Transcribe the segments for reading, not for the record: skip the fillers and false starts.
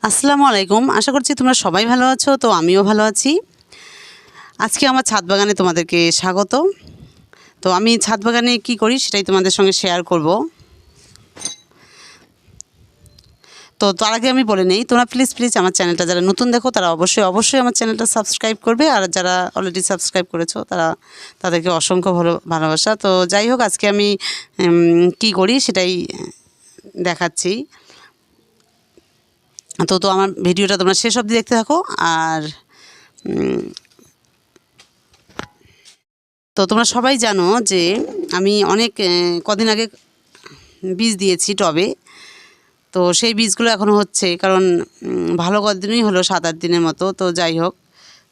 আসসালামু আলাইকুম। আশা করছি তোমরা সবাই ভালো আছো। তো আমিও ভালো আছি। আজকে আমার ছাদ বাগানে তোমাদেরকে স্বাগত। তো আমি ছাদ বাগানে কি করি সেটাই তোমাদের সঙ্গে শেয়ার করব। তো তার আগে আমি বলে নেই, তোমরা প্লিজ আমার চ্যানেলটা যারা নতুন দেখো তারা অবশ্যই আমার চ্যানেলটা সাবস্ক্রাইব করবে, আর যারা অলরেডি সাবস্ক্রাইব করেছো তাদেরকে অসংখ্য ভালোবাসা। তো যাই হোক, আজকে আমি কি করি সেটাই দেখাচ্ছি। তো আমার ভিডিওটা তোমরা শেষ অবধি দেখতে থাকো। আর তো তোমরা সবাই জানো যে আমি অনেক কদিন আগে বীজ দিয়েছি টবে। তো সেই বীজগুলো এখনও হচ্ছে, কারণ ভালো কদিনই হলো, 7-8 দিনের মতো। তো যাই হোক,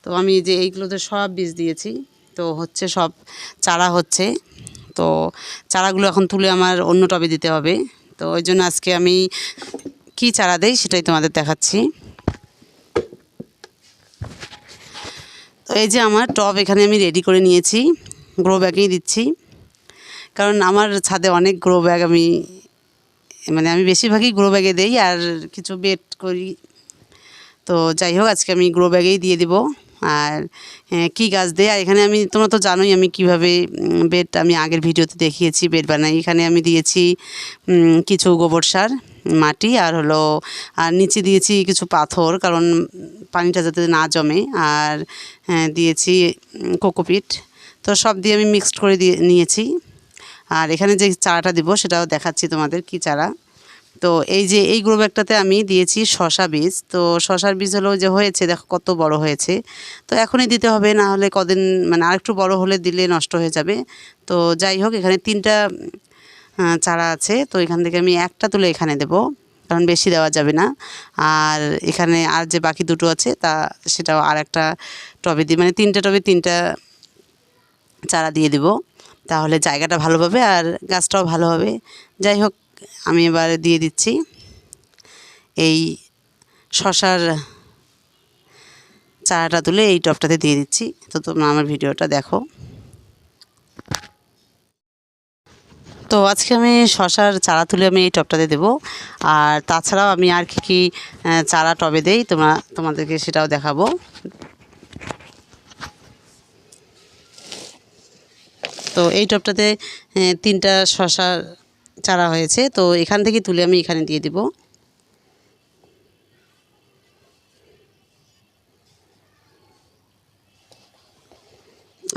তো আমি যে এইগুলোতে সব বীজ দিয়েছি, তো হচ্ছে সব চারা হচ্ছে। তো চারাগুলো এখন তুলে আমার অন্য টবে দিতে হবে। তো ওই জন্য আজকে আমি কি চারা দেই সেটাই তোমাদের দেখাচ্ছি। তো এই যে আমার টব এখানে আমি রেডি করে নিয়েছি, গ্রো ব্যাগেই দিচ্ছি। কারণ আমার ছাদে অনেক গ্রো ব্যাগ আমি বেশিরভাগই গ্রো ব্যাগে দেই, আর কিছু বেড করি। তো যাই হোক, আজকে আমি গ্রো ব্যাগেই দিয়ে দিব। আর কি গাছ দেয়, আর এখানে তোমরা তো জানোই আমি কিভাবে বেড, আমি আগের ভিডিওতে দেখিয়েছি বেড বানাই। এখানে আমি দিয়েছি কিছু গোবর সার, মাটি, আর নিচে দিয়েছি কিছু পাথর, কারণ পানিটা যাতে না জমে। আর দিয়েছি কোকোপিট। তো সব দিয়ে আমি মিক্সড করে নিয়েছি। আর এখানে যে চারাটা দিব সেটাও দেখাচ্ছি তোমাদের, কি চারা। তো এই গ্রো ব্যাগটাতে আমি দিয়েছি শশা বীজ। তো শশার বীজ যে হয়েছে, দেখো কত বড় হয়েছে। তো এখনই দিতে হবে, না হলে কদিন আরেকটু বড় হলে দিলে নষ্ট হয়ে যাবে। তো যাই হোক, এখানে 3টা চারা আছে। তো এখান থেকে আমি একটা তুলে এখানে দেব, কারণ বেশি দেওয়া যাবে না। আর এখানে আর যে বাকি দুটো আছে সেটাও আর একটা টবে দিই, 3টে টবে 3টা চারা দিয়ে দেব। তাহলে জায়গাটা ভালো পাবে আর গাছটাও ভালো হবে। যাই হোক, আমি এবার দিয়ে দিচ্ছি এই শশার চারাটা তুলে এই টবটাতে দিয়ে দিচ্ছি। তো তোমরা আমার ভিডিওটা দেখো। তো আজকে আমি শশার চারা তুলে আমি এই টবটাতে দেবো। আর তাছাড়াও আমি আর কি চারা টবে দেই তোমাদেরকে সেটাও দেখাবো। তো এই টবটাতে 3টা শশার চারা হয়েছে। তো এখান থেকে তুলে আমি এখানে দিয়ে দিব।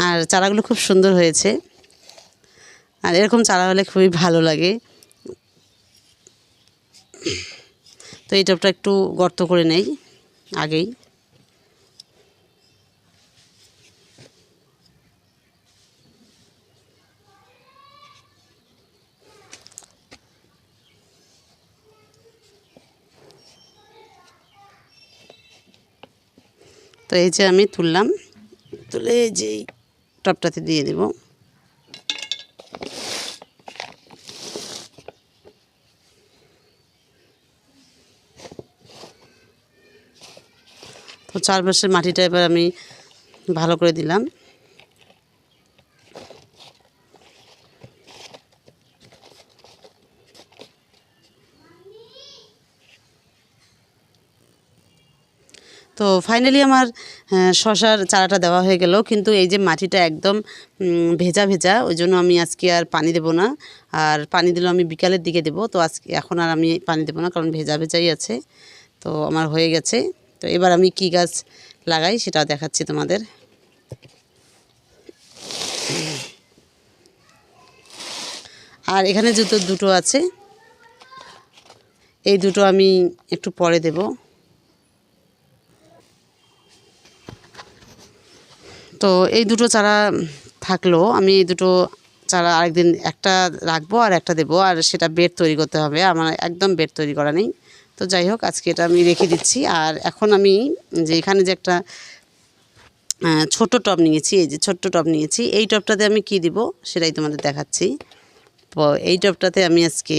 আর চারাগুলো খুব সুন্দর হয়েছে, আর এরকম চারা হলে খুবই ভালো লাগে। তো এই টবটা একটু গর্ত করে নেই আগেই। তো এই যে আমি তুললাম, তুলে এই যে টবটাতে দিয়ে দেব। তো চারপাশের মাটিটা এবার আমি ভালো করে দিলাম। তো ফাইনালি আমার শশার চারাটা দেওয়া হয়ে গেল, কিন্তু এই যে মাটিটা একদম ভেজা ভেজা, ওই জন্য আমি আজকে আর পানি দেব না। আর পানি দিলেও আমি বিকালের দিকে দেব। তো এখন আর আমি পানি দেব না, কারণ ভেজা ভেজাই আছে। তো আমার হয়ে গেছে। তো এবার আমি কি গাছ লাগাই সেটাও দেখাচ্ছি তোমাদের। আর এখানে দুটো আছে, এই দুটো আমি একটু পরে দেব। তো এই দুটো চারা থাকলো, আমি এই দুটো চারা আরেকদিন একটা রাখবো আর একটা দেবো, আর সেটা বেড তৈরি করতে হবে। আমার একদম বেড তৈরি করা নেই। তো যাই হোক, আজকে এটা আমি রেখে দিচ্ছি। আর এখন আমি এখানে যে একটা ছোট টব নিয়েছি, এই যে ছোট্ট টব নিয়েছি, এই টবটাতে আমি কি দিব সেটাই তোমাদের দেখাচ্ছি। তো এই টবটাতে আমি আজকে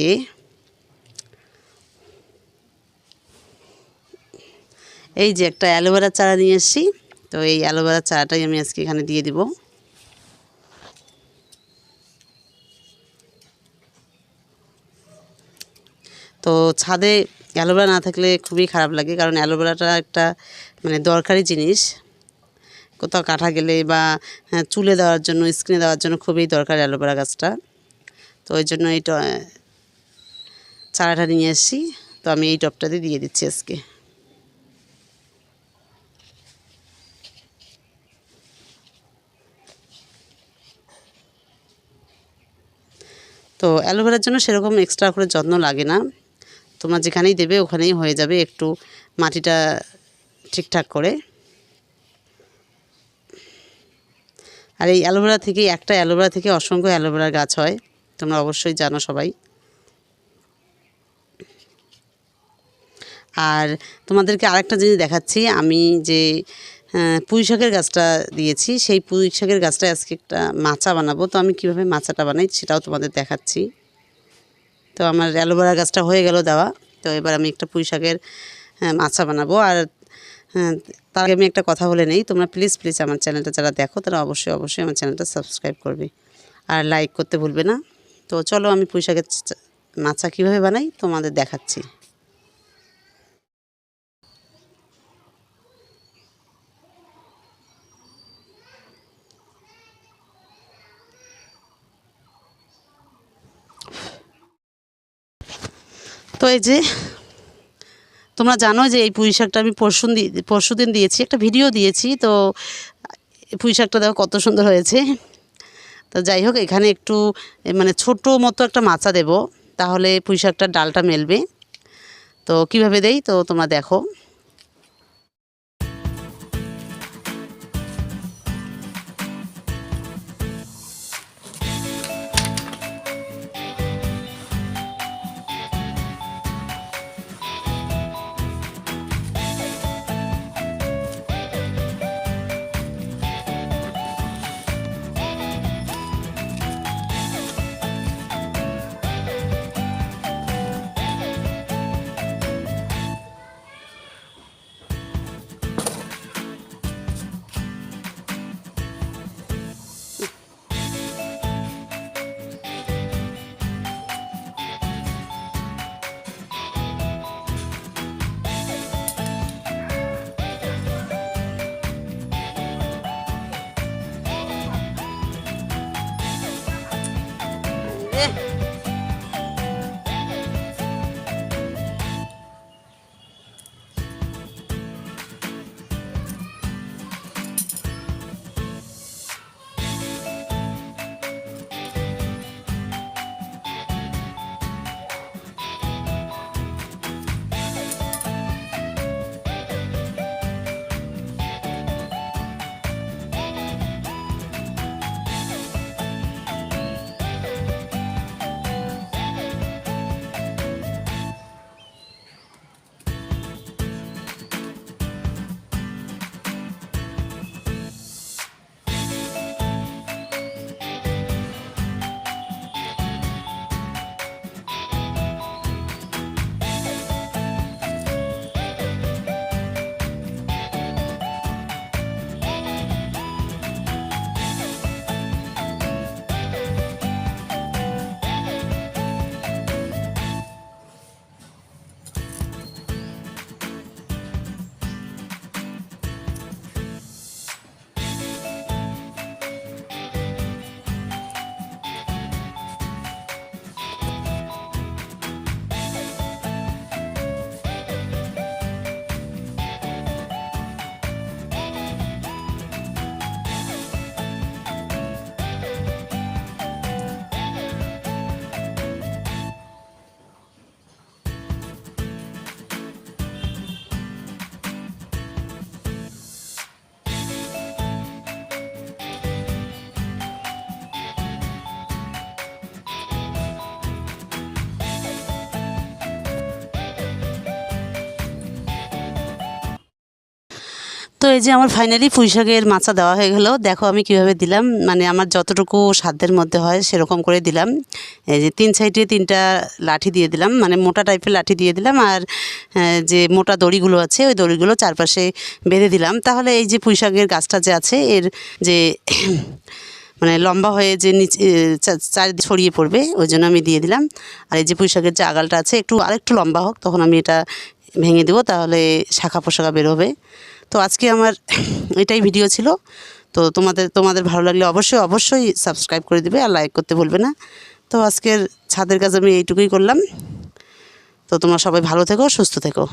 এই যে একটা অ্যালোভেরার চারা নিয়ে এসেছি। তো এই অ্যালোভেরার চারাটাই আমি আজকে এখানে দিয়ে দিব। তো তো ছাদে অ্যালোভেরা না থাকলে খুবই খারাপ লাগে, কারণ অ্যালোভেরাটা একটা মানে দরকারি জিনিস। কোথাও কাটা গেলে বা চুলে দেওয়ার জন্য, স্কিনে দেওয়ার জন্য খুবই দরকার অ্যালোভেরা গাছটা। তো ওই জন্য এই চারাটা নিয়ে এসেছি। তো আমি এই টবটাতে দিয়ে দিচ্ছি আজকে। তো অ্যালোভেরার জন্য সেরকম এক্সট্রা করে যত্ন লাগে না, তোমরা যেখানেই দেবে ওখানেই হয়ে যাবে, একটু মাটিটা ঠিকঠাক করে। আর এই অ্যালোভেরা থেকে, একটা অ্যালোভেরা থেকে অসংখ্য অ্যালোভেরার গাছ হয়, তোমরা অবশ্যই জানো সবাই। আর তোমাদেরকে আরেকটা জিনিস দেখাচ্ছি, আমি যে পুঁই শাকের গাছটা দিয়েছি, সেই পুঁই শাকের গাছটায় আজকে একটা মাচা বানাবো। তো আমি কীভাবে মাচাটা বানাই সেটাও তোমাদের দেখাচ্ছি। তো আমার অ্যালোভেরা গাছটা হয়ে গেল দেওয়া। তো এবার আমি একটা পুঁই শাকের মাচা বানাবো। আর তার আগে আমি একটা কথা বলে নেই, তোমরা প্লিজ আমার চ্যানেলটা যারা দেখো তারা অবশ্যই আমার চ্যানেলটা সাবস্ক্রাইব করবে আর লাইক করতে ভুলবে না। তো চলো আমি পুঁই শাকের মাচা কীভাবে বানাই তোমাদের দেখাচ্ছি। তো এই যে তোমরা জানো যে এই পুঁই শাকটা আমি পরশুদিন দিয়েছি, একটা ভিডিও দিয়েছি। তো পুঁই শাকটা দেখো কত সুন্দর হয়েছে। তো যাই হোক, এখানে একটু মানে ছোটো মতো একটা মাচা দেব, তাহলে পুঁই শাকটার ডালটা মেলবে। তো কিভাবে দেই তো তোমরা দেখো। তো এই যে আমার ফাইনালি পুঁই শাকের মাচা দেওয়া হয়ে গেল। দেখো আমি কিভাবে দিলাম, মানে আমার যতটুকু সাধ্যের মধ্যে হয় সেরকম করে দিলাম। এই যে 3 সাইডে 3টা লাঠি দিয়ে দিলাম, মানে মোটা টাইপের লাঠি দিয়ে দিলাম। আর যে মোটা দড়িগুলো আছে ওই দড়িগুলো চারপাশে বেঁধে দিলাম। তাহলে এই যে পুঁই শাকের গাছটা যে আছে এর যে মানে লম্বা হয়ে যে নিচে চারিদিকে ছড়িয়ে পড়বে, ওই জন্য আমি দিয়ে দিলাম। আর এই যে পুঁই শাকের যে আগালটা আছে আরেকটু লম্বা হোক, তখন আমি এটা ভেঙে দেবো, তাহলে শাখা পোশাকা বেরোবে। তো আজকে আমার এটাই ভিডিও ছিল। তো তোমাদের ভালো লাগলে অবশ্যই সাবস্ক্রাইব করে দিবে আর লাইক করতে ভুলবে না। তো আজকের ছাদের কাজ আমি এইটুকুই করলাম। তো তোমরা সবাই ভালো থেকো, সুস্থ থেকো।